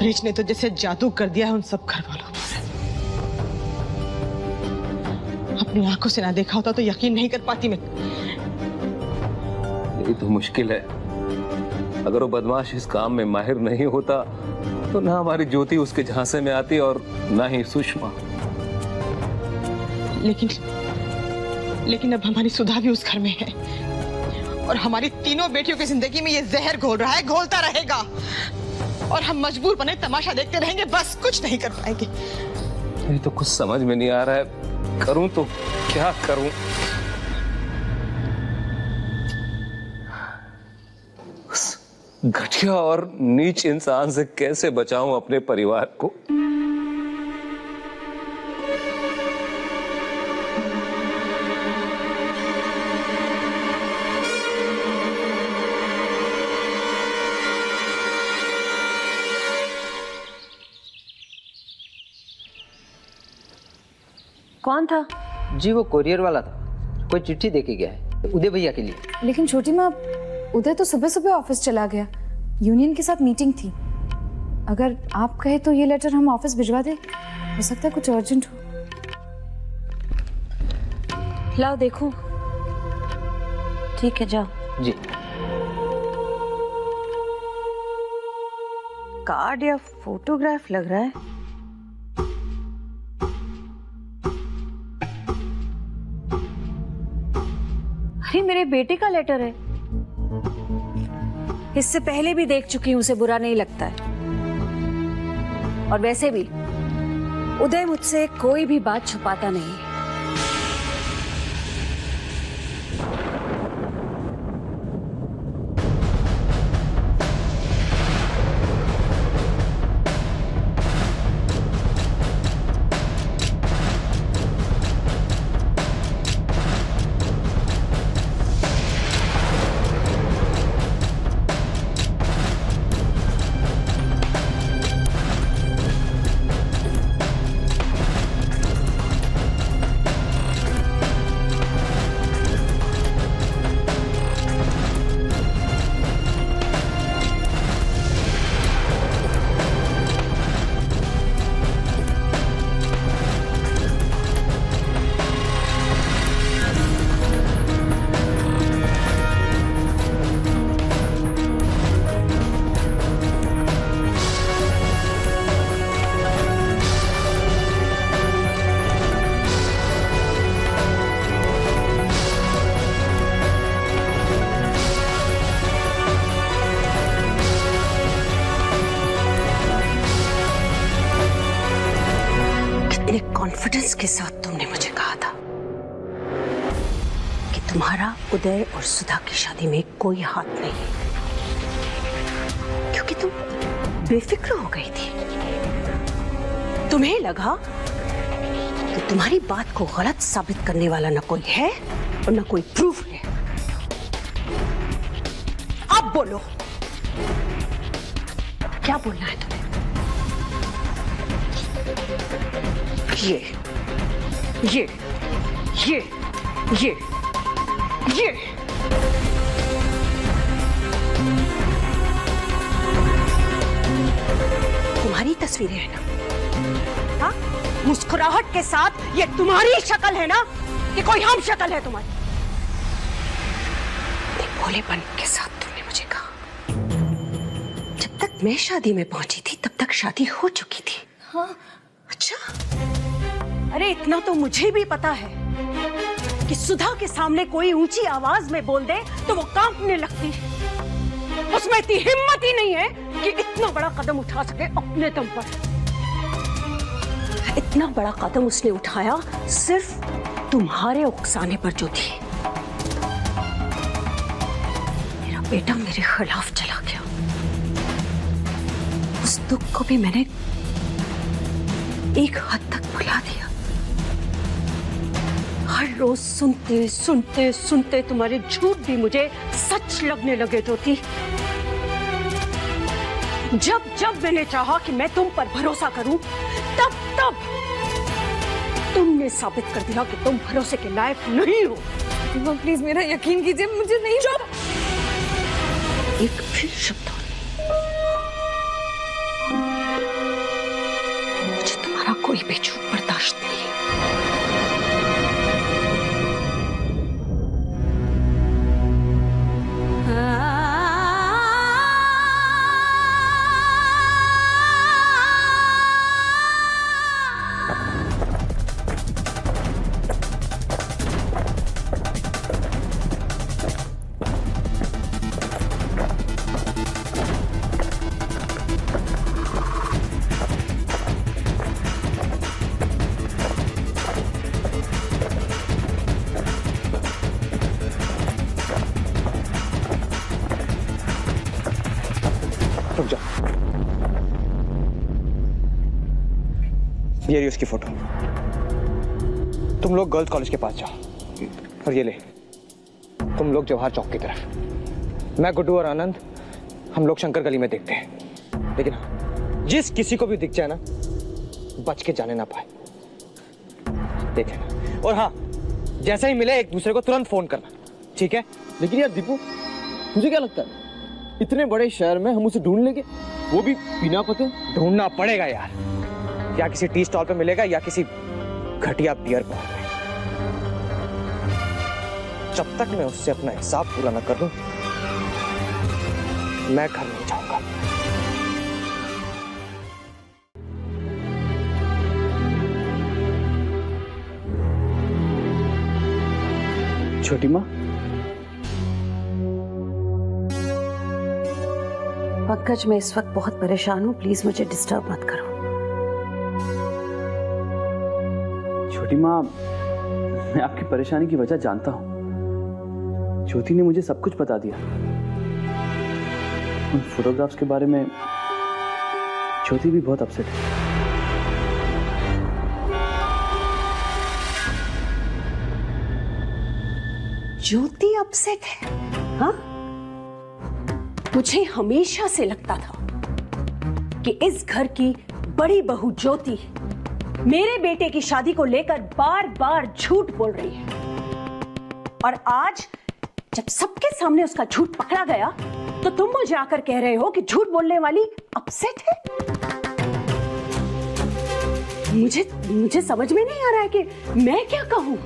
अंग्रेज ने तो जैसे जादू कर दिया है उन सब घर वालों पर। अपनी आंखों से ना देखा होता तो यकीन नहीं कर पाती मैं। ये तो मुश्किल है। अगर वो बदमाश इस काम में माहिर नहीं होता तो ना हमारी ज्योति उसके झांसे में आती और ना ही सुषमा। लेकिन अब हमारी सुधा भी उस घर में है और हमारी तीनों बेटियों की जिंदगी में ये जहर घोल रहा है, घोलता रहेगा और हम मजबूर बने तमाशा देखते रहेंगे, बस कुछ नहीं कर पाएंगे। ये तो कुछ समझ में नहीं आ रहा है, करूं तो क्या करूं। घटिया और नीच इंसान से कैसे बचाऊं अपने परिवार को। कौन था? जी वो कोरियर वाला था, कोई चिट्ठी देके गया है उदय भैया के लिए। लेकिन छोटी माँ, उदय तो सुबह सुबह ऑफिस चला गया, यूनियन के साथ मीटिंग थी। अगर आप कहे तो ये लेटर हम ऑफिस भिजवा दे, हो सकता है कुछ अर्जेंट हो। लाओ देखो। ठीक है जाओ। जी। कार्ड या फोटोग्राफ लग रहा है। अरे मेरे बेटे का लेटर है। इससे पहले भी देख चुकी हूं, उसे बुरा नहीं लगता है। और वैसे भी उदय मुझसे कोई भी बात छुपाता नहीं है। कॉन्फिडेंस के साथ तुमने मुझे कहा था कि तुम्हारा उदय और सुधा की शादी में कोई हाथ नहीं है, क्योंकि तुम बेफिक्र हो गई थी। तुम्हें लगा कि तुम्हारी बात को गलत साबित करने वाला न कोई है और न कोई प्रूफ है। अब बोलो, क्या बोलना है तुम्हें? ये ये ये ये ये तुम्हारी तस्वीरें हैं ना? हाँ, मुस्कुराहट के साथ ये तुम्हारी शक्ल है ना कि कोई हम शक्ल है तुम्हारी? भोलेपन के साथ तुमने मुझे कहा जब तक मैं शादी में पहुंची थी तब तक शादी हो चुकी थी। हाँ, अच्छा। अरे इतना तो मुझे भी पता है कि सुधा के सामने कोई ऊंची आवाज में बोल दे तो वो कांपने लगती है। उसमें इतनी हिम्मत ही नहीं है कि इतना बड़ा कदम उठा सके अपने दम पर। इतना बड़ा कदम उसने उठाया सिर्फ तुम्हारे उकसाने पर जो थी। मेरा बेटा मेरे खिलाफ चला गया। उस दुख को भी मैंने एक हद तक भुला दिया। हर रोज सुनते सुनते सुनते तुम्हारे झूठ भी मुझे सच लगने लगे ज्योति। जब जब मैंने चाहा कि मैं तुम पर भरोसा करूं, तब तब तुमने साबित कर दिया कि तुम भरोसे के लायक नहीं हो। प्लीज मेरा यकीन कीजिए, मुझे नहीं। चुप! एक भी शब्द कोई झूठ बर्दाश्त नहीं है। रुक जा। ये रही उसकी फोटो। तुम लोग गर्ल्स कॉलेज के पास जाओ और ये ले, तुम लोग जवाहर चौक की तरफ। मैं, गुड्डू और आनंद हम लोग शंकर गली में देखते हैं, लेकिन हाँ, जिस किसी को भी दिख जाए ना, बच के जाने ना पाए, देख लेना। और हाँ, जैसे ही मिले एक दूसरे को तुरंत फोन करना, ठीक है? लेकिन यार दीपू, तुझे क्या लगता है इतने बड़े शहर में हम उसे ढूंढ लेंगे, वो भी बिना पते? ढूंढना पड़ेगा यार, या किसी टी स्टॉल पे मिलेगा या किसी घटिया बियर बार में। जब तक मैं उससे अपना हिसाब पूरा न कर लूं, मैं घर नहीं जाऊंगा। छोटी माँ, पंकज, मैं इस वक्त बहुत परेशान हूँ, प्लीज मुझे डिस्टर्ब मत करो। छोटी माँ, मैं आपकी परेशानी की वजह जानता हूँ। ज्योति ने मुझे सब कुछ बता दिया। उन फोटोग्राफ्स के बारे में ज्योति भी बहुत अपसेट है। ज्योति अपसेट है? हाँ, मुझे हमेशा से लगता था कि इस घर की बड़ी बहू ज्योति मेरे बेटे की शादी को लेकर बार बार झूठ बोल रही है, और आज जब सबके सामने उसका झूठ पकड़ा गया तो तुम मुझे आकर कह रहे हो कि झूठ बोलने वाली अपसेट है। मुझे समझ में नहीं आ रहा है कि मैं क्या कहूं।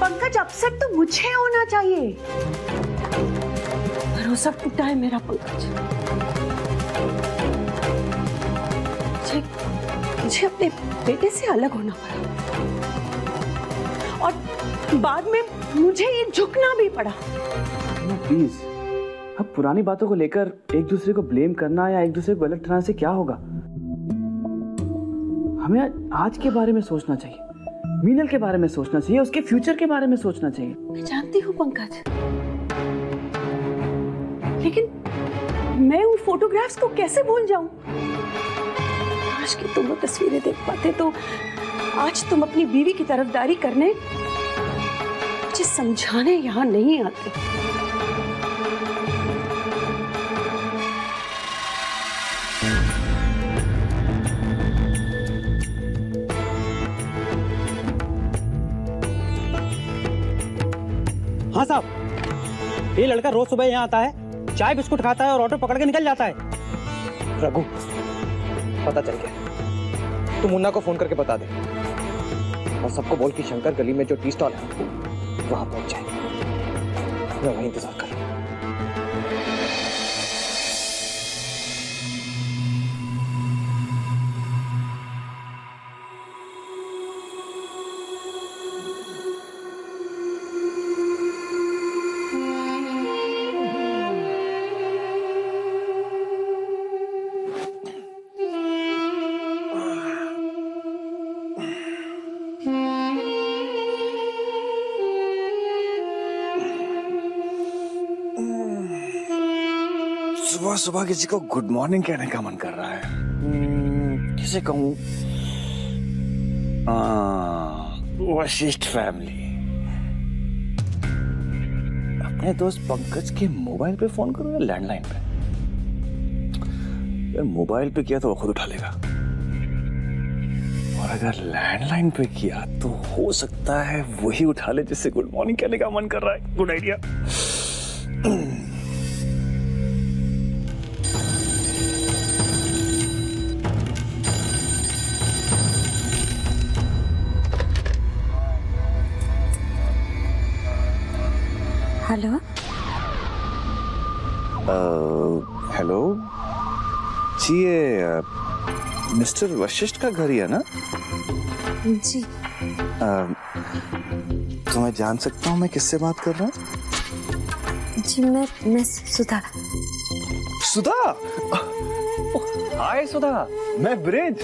पंकज, अपसेट तो मुझे होना चाहिए। भरोसा टूटा है मेरा पंकज। मुझे अपने बेटे से अलग होना पड़ा, और बाद में मुझे ये झुकना भी पड़ा। प्लीज, अब पुरानी बातों को लेकर एक दूसरे को ब्लेम करना या एक दूसरे को गलत ठहराने से क्या होगा? हमें आज के बारे में सोचना चाहिए, मीनल के बारे में सोचना चाहिए, उसके फ्यूचर के बारे में सोचना चाहिए। मैं जानती हूँ पंकज, लेकिन मैं उन फोटोग्राफ्स को कैसे भूल जाऊं? आज की तुम वो तस्वीरें देख पाते तो आज तुम अपनी बीवी की तरफदारी करने मुझे समझाने यहाँ नहीं आते। हाँ साहब, ये लड़का रोज सुबह यहाँ आता है, चाय बिस्कुट खाता है और ऑटो पकड़ के निकल जाता है। रघु, पता चल गया, तू मुन्ना को फोन करके बता दे, और सबको बोल कि शंकर गली में जो टी स्टॉल है वहां पहुंच जाए। मैं वहीं इंतजार कर रहा हूं। सुबह सुबह किसी को गुड मॉर्निंग कहने का मन कर रहा है। किसे कहूं? वशिष्ठ फैमिली। अपने दोस्त पंकज के मोबाइल पे फोन करूं या लैंडलाइन पे? यार मोबाइल पे किया तो वो खुद उठा लेगा, और अगर लैंडलाइन पे किया तो हो सकता है वही उठा ले जिससे गुड मॉर्निंग कहने का मन कर रहा है। Good idea. हेलो। हेलो जी, ये मिस्टर वशिष्ठ का घर ही है ना? जी। तो मैं जान सकता हूँ मैं किससे बात कर रहा हूँ? जी मैं सुधा। सुधा? हाय सुधा, मैं ब्रिज।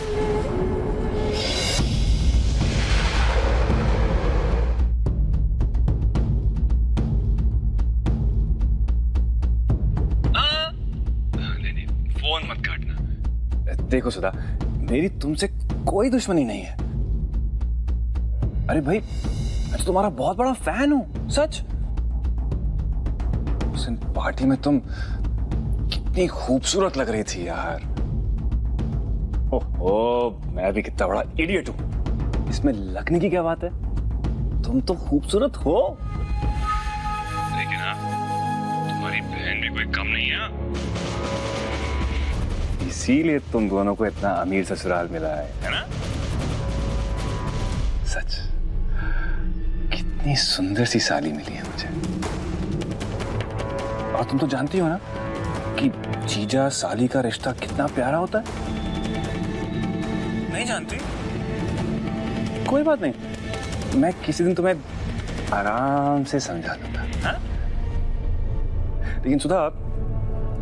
नहीं, फोन मत काटना। देखो सुधा, मेरी तुमसे कोई दुश्मनी नहीं है। अरे भाई, मैं तो तुम्हारा बहुत बड़ा फैन हूं, सच। उस दिन पार्टी में तुम कितनी खूबसूरत लग रही थी यार। ओहो, मैं भी कितना बड़ा इडियट हूं। इसमें लगने की क्या बात है? तुम तो खूबसूरत हो। लेकिन हाँ, तुम्हारी बहन भी कोई कम नहीं है। इसीलिए तुम दोनों को इतना अमीर ससुराल मिला है ना? सच, कितनी सुंदर सी साली मिली है मुझे। और तुम तो जानती हो ना कि जीजा साली का रिश्ता कितना प्यारा होता है। नहीं जानती? कोई बात नहीं, मैं किसी दिन तुम्हें आराम से समझा दूंगा। हाँ? लेकिन सुधा,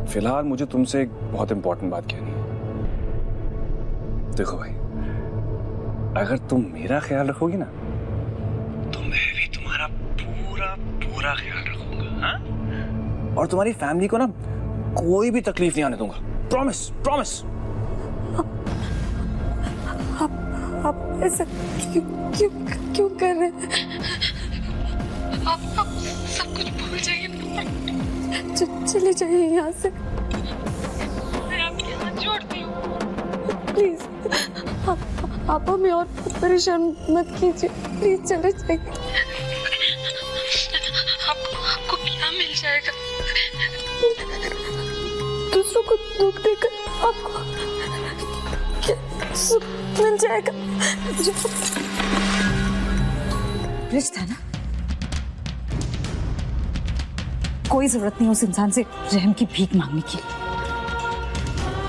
फिलहाल मुझे तुमसे एक बहुत इंपॉर्टेंट बात कहनी है। देखो भाई, अगर तुम मेरा ख्याल रखोगी ना, तो मैं भी तुम्हारा पूरा पूरा ख्याल रखूंगा। हाँ? और तुम्हारी फैमिली को ना कोई भी तकलीफ नहीं आने दूंगा। Promise, promise. आप ऐसा क्यों कर रहे हैं? आप सब कुछ भूल जाइए ना। चले जाइए यहाँ से। मैं आपके हाथ जोड़ती हूँ। प्लीज आप हमें और परेशान मत कीजिए। प्लीज चले जाइए। आपको क्या मिल जाएगा? दूसरों को दुख देकर आपको क्या सुख मिल जाएगा? ब्रिज था ना? कोई जरूरत नहीं उस इंसान से रहम की भीख मांगने की।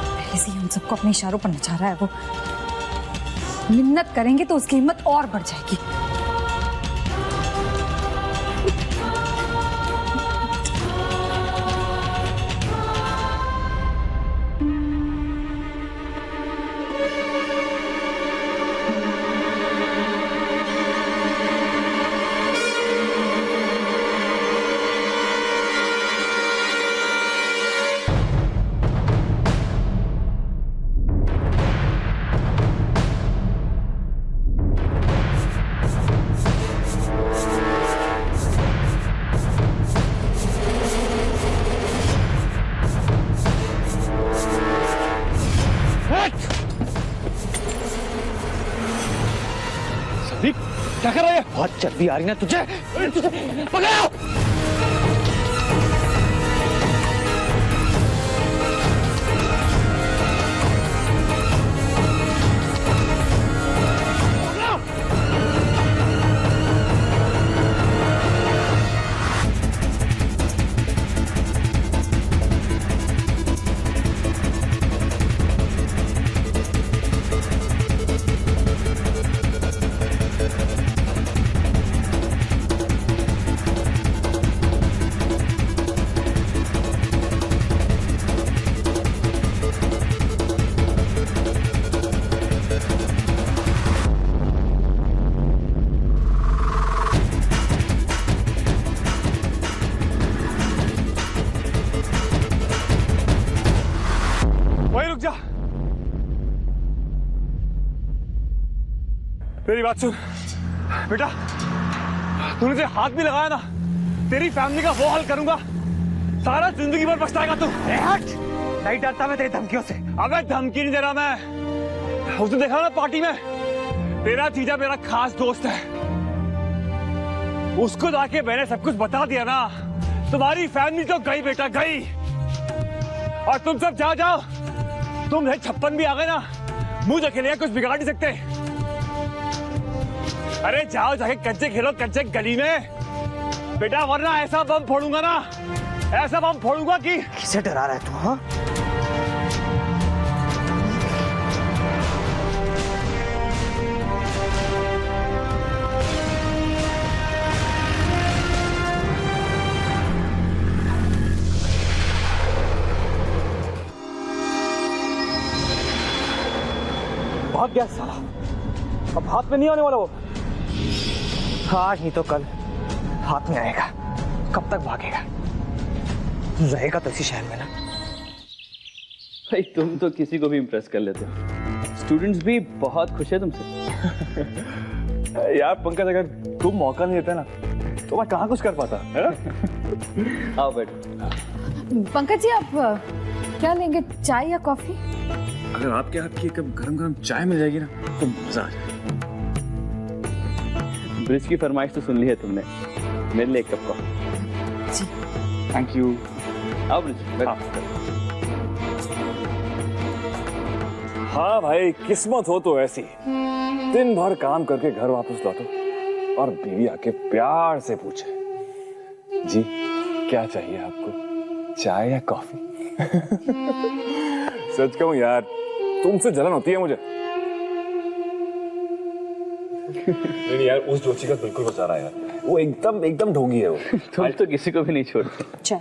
पहले से ही हम सबको अपने इशारों पर नचा रहा है वो। मिन्नत करेंगे तो उसकी हिम्मत और बढ़ जाएगी। क्या कर रहा है? बहुत चर्बी आ रही ना तुझे? पकड़ो! मेरी बात सुन बेटा, तूने मुझे हाथ भी लगाया ना, तेरी फैमिली का वो हाल करूंगा, सारा जिंदगी भर पछताएगा तू। हट, नहीं डरता मैं तेरी धमकियों से। अबे धमकी नहीं दे रहा मैं। उसने देखा ना पार्टी में, तेरा जीजा मेरा खास दोस्त है, उसको जाके मैंने सब कुछ बता दिया ना, तुम्हारी फैमिली तो गई बेटा गई। और तुम सब जाओ जाओ, तुम 56 भी आ गए ना, मुझे अकेले कुछ बिगाड़ नहीं सकते। अरे जाओ जाके कच्चे खेलो, कच्चे गली में। बेटा वरना ऐसा बम फोड़ूंगा ना, ऐसा बम फोड़ूंगा कि। किसे डरा रहा है तू? हाँ, भाग गया साला। अब हाथ में नहीं आने वाला वो। आज नहीं तो कल हाथ में आएगा। कब तक भागेगा? रहेगा तो इसी शहर में ना। भाई तुम तो किसी को भी इम्प्रेस कर लेते हो। स्टूडेंट्स भी बहुत खुश है तुमसे। यार पंकज, अगर तुम मौका नहीं देता ना तो मैं कहाँ कुछ कर पाता, है ना? आओ बैठो। पंकज जी, आप क्या लेंगे, चाय या कॉफी? अगर आपके हाथ की कब गरम गरम चाय मिल जाएगी ना तो मजा आ जाएगा। ब्रिज की फरमाइश तो सुन ली है तुमने, मेरे लिए एक कप कॉफी। जी। Thank you. आओ ब्रिज, बैठो। हाँ भाई, किस्मत हो तो ऐसी, दिन भर काम करके घर वापस लौटो और बीवी आके प्यार से पूछे, जी क्या चाहिए आपको, चाय या कॉफी? सच कहूं यार, तुमसे जलन होती है मुझे। नहीं यार, उस जोशी का बिल्कुल बेचारा है यार, वो एकदम ढोंगी है वो। तुम तो किसी को भी नहीं छोड़ते। चाय।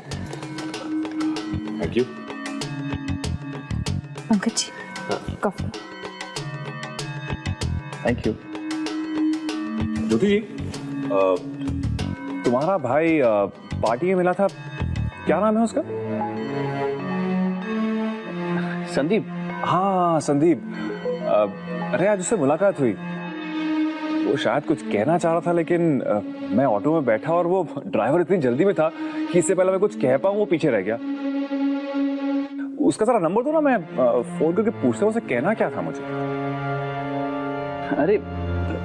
Thank you. Pankaj ji, coffee. Thank you. Jyoti ji, तुम्हारा भाई पार्टी में मिला था, क्या नाम है उसका? संदीप। हाँ संदीप। अरे आज उससे मुलाकात हुई, वो शायद कुछ कहना चाह रहा था, लेकिन मैं ऑटो में बैठा और वो ड्राइवर इतनी जल्दी में था कि इससे पहले मैं कुछ कह पाऊं वो पीछे रह गया। उसका जरा नंबर दो ना, मैं फोन करके पूछता हूं उसे कहना क्या था मुझे। अरे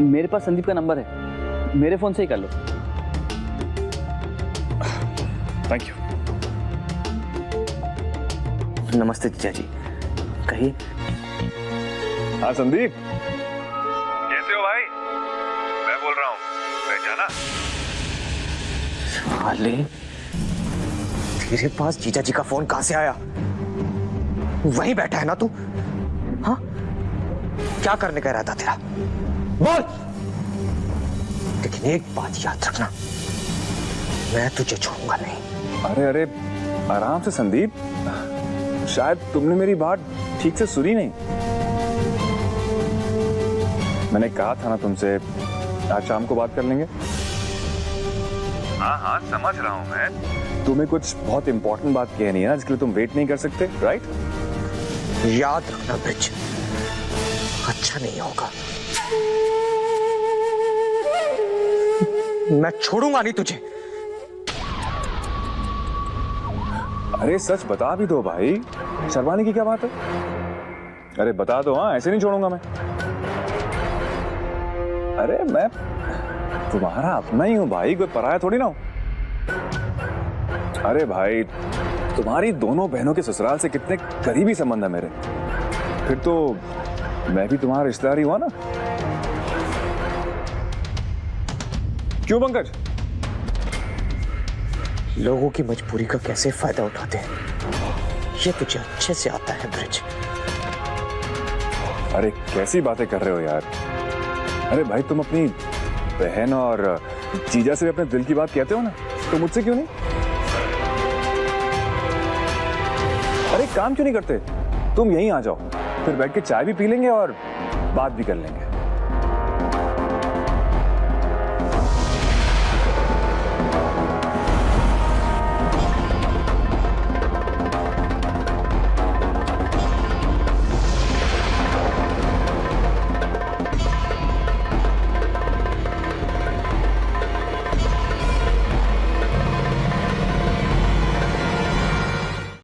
मेरे पास संदीप का नंबर है, मेरे फोन से ही कर लो। Thank you. नमस्ते जीजा जी, कहिए। हाँ संदीप, कैसे हो भाई? मैं बोल रहा हूँ, पहचाना? साले, तेरे पास जीजा जी का फोन कहां से आया? वहीं बैठा है ना तू? हाँ, क्या करने का इरादा तेरा? बोल। लेकिन एक बात याद रखना, मैं तुझे छोड़ूंगा नहीं। अरे आराम से संदीप, शायद तुमने मेरी बात ठीक से सुनी नहीं। मैंने कहा था ना तुमसे, आज शाम को बात कर लेंगे। हाँ समझ रहा हूँ मैं, तुम्हें कुछ बहुत इंपॉर्टेंट बात कहनी है ना, जिसके लिए तुम वेट नहीं कर सकते, राइट? याद रखना ब्रिज, अच्छा नहीं होगा। मैं छोड़ूंगा नहीं तुझे। अरे सच बता भी दो भाई, शर्माने की क्या बात है? अरे बता दो, हाँ ऐसे नहीं छोड़ूंगा मैं। अरे मैं तुम्हारा अपना ही हूं भाई, कोई पराया थोड़ी ना हूं। अरे भाई, तुम्हारी दोनों बहनों के ससुराल से कितने करीबी संबंध है मेरे, फिर तो मैं भी तुम्हारा रिश्तेदार ही हुआ ना। क्यों पंकज? लोगों की मजबूरी का कैसे फायदा उठाते हैं, ये तुझे अच्छे से आता है ब्रिज। अरे कैसी बातें कर रहे हो यार? अरे भाई, तुम अपनी बहन और जीजा से भी अपने दिल की बात कहते हो ना, तो मुझसे क्यों नहीं? अरे काम क्यों नहीं करते? तुम यहीं आ जाओ, फिर बैठ के चाय भी पी लेंगे और बात भी कर लेंगे।